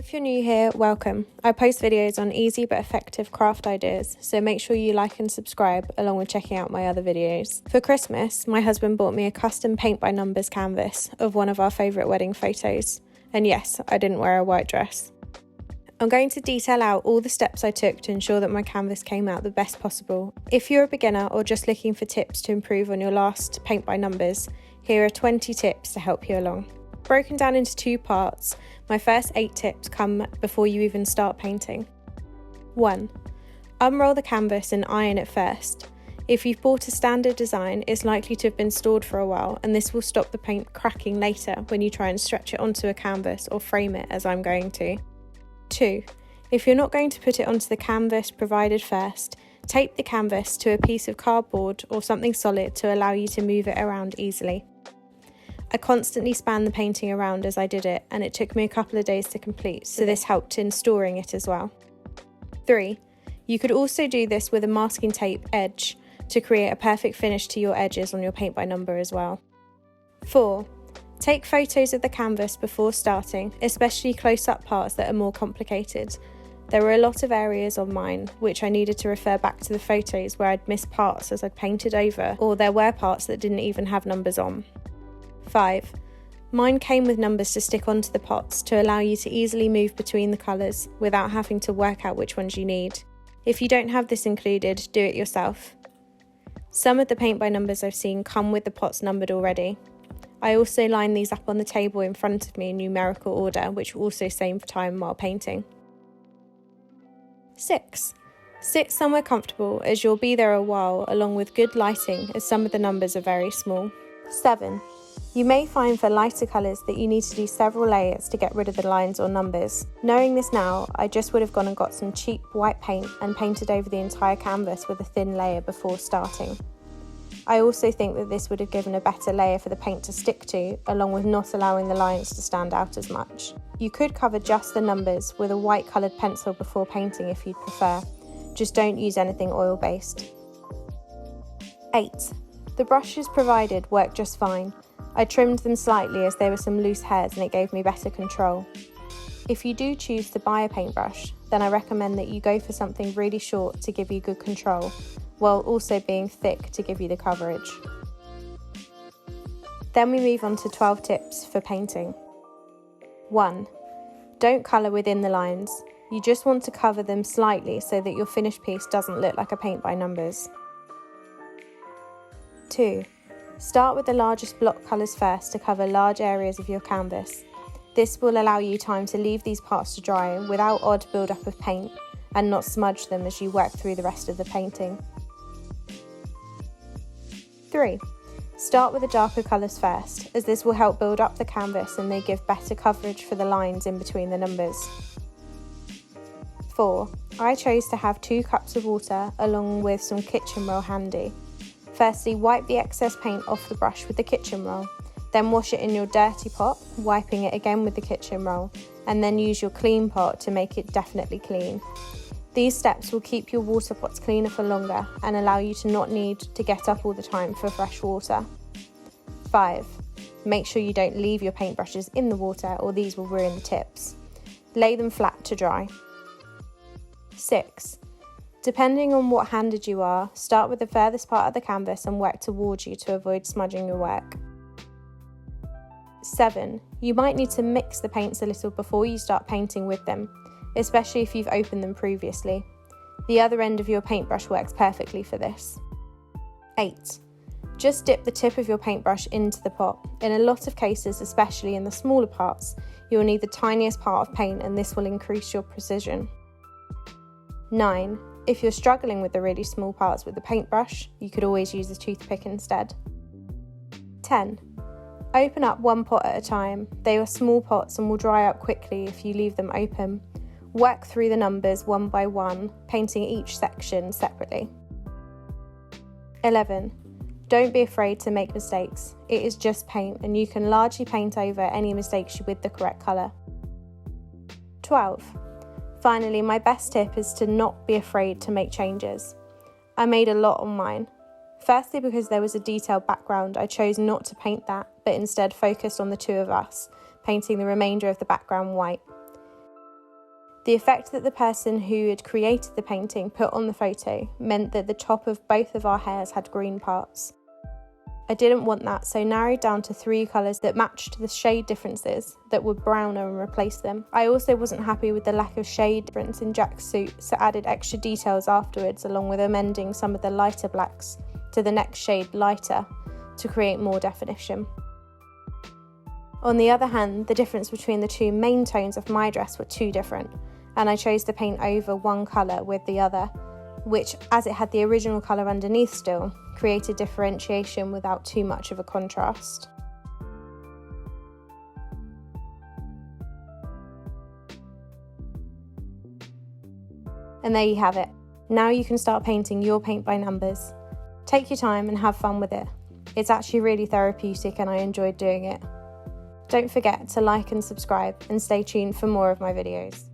If you're new here, welcome. I post videos on easy but effective craft ideas, so make sure you like and subscribe along with checking out my other videos. For Christmas, my husband bought me a custom paint by numbers canvas of one of our favourite wedding photos. And yes, I didn't wear a white dress. I'm going to detail out all the steps I took to ensure that my canvas came out the best possible. If you're a beginner or just looking for tips to improve on your last paint by numbers, here are 20 tips to help you along. Broken down into 2 parts, my first 8 tips come before you even start painting. 1. Unroll the canvas and iron it first. If you've bought a standard design, it's likely to have been stored for a while, and this will stop the paint cracking later when you try and stretch it onto a canvas or frame it, as I'm going to. 2. If you're not going to put it onto the canvas provided first, tape the canvas to a piece of cardboard or something solid to allow you to move it around easily. I constantly spanned the painting around as I did it, and it took me a couple of days to complete, so this helped in storing it as well. 3. You could also do this with a masking tape edge to create a perfect finish to your edges on your paint by number as well. 4. Take photos of the canvas before starting, especially close-up parts that are more complicated. There were a lot of areas on mine which I needed to refer back to the photos where I'd missed parts as I'd painted over, or there were parts that didn't even have numbers on. 5. Mine came with numbers to stick onto the pots to allow you to easily move between the colours without having to work out which ones you need. If you don't have this included, do it yourself. Some of the paint by numbers I've seen come with the pots numbered already. I also line these up on the table in front of me in numerical order, which will also save time while painting. 6. Sit somewhere comfortable as you'll be there a while, along with good lighting as some of the numbers are very small. 7. You may find for lighter colours that you need to do several layers to get rid of the lines or numbers. Knowing this now, I just would have gone and got some cheap white paint and painted over the entire canvas with a thin layer before starting. I also think that this would have given a better layer for the paint to stick to, along with not allowing the lines to stand out as much. You could cover just the numbers with a white coloured pencil before painting if you'd prefer. Just don't use anything oil-based. 8. The brushes provided work just fine. I trimmed them slightly as there were some loose hairs and it gave me better control. If you do choose to buy a paintbrush, then I recommend that you go for something really short to give you good control, while also being thick to give you the coverage. Then we move on to 12 tips for painting. 1. Don't colour within the lines. You just want to cover them slightly so that your finished piece doesn't look like a paint by numbers. 2. Start with the largest block colours first to cover large areas of your canvas. This will allow you time to leave these parts to dry without odd build-up of paint and not smudge them as you work through the rest of the painting. 3. Start with the darker colours first, as this will help build up the canvas and they give better coverage for the lines in between the numbers. 4. I chose to have 2 cups of water along with some kitchen roll handy. Firstly, wipe the excess paint off the brush with the kitchen roll, then wash it in your dirty pot, wiping it again with the kitchen roll, and then use your clean pot to make it definitely clean. These steps will keep your water pots cleaner for longer and allow you to not need to get up all the time for fresh water. 5. Make sure you don't leave your paintbrushes in the water or these will ruin the tips. Lay them flat to dry. 6. Depending on what handed you are, start with the furthest part of the canvas and work towards you to avoid smudging your work. 7. You might need to mix the paints a little before you start painting with them, especially if you've opened them previously. The other end of your paintbrush works perfectly for this. 8. Just dip the tip of your paintbrush into the pot. In a lot of cases, especially in the smaller parts, you will need the tiniest part of paint and this will increase your precision. 9. If you're struggling with the really small parts with the paintbrush, you could always use a toothpick instead. 10. Open up one pot at a time. They are small pots and will dry up quickly if you leave them open. Work through the numbers one by one, painting each section separately. 11. Don't be afraid to make mistakes. It is just paint and you can largely paint over any mistakes with the correct colour. 12. Finally, my best tip is to not be afraid to make changes. I made a lot on mine. Firstly, because there was a detailed background, I chose not to paint that, but instead focused on the 2 of us, painting the remainder of the background white. The effect that the person who had created the painting put on the photo meant that the top of both of our hairs had green parts. I didn't want that, so narrowed down to 3 colours that matched the shade differences that were browner and replaced them. I also wasn't happy with the lack of shade difference in Jack's suit, so added extra details afterwards, along with amending some of the lighter blacks to the next shade lighter to create more definition. On the other hand, the difference between the 2 main tones of my dress were too different, and I chose to paint over one colour with the other, which, as it had the original colour underneath still, created differentiation without too much of a contrast. And there you have it. Now you can start painting your paint by numbers. Take your time and have fun with it. It's actually really therapeutic and I enjoyed doing it. Don't forget to like and subscribe and stay tuned for more of my videos.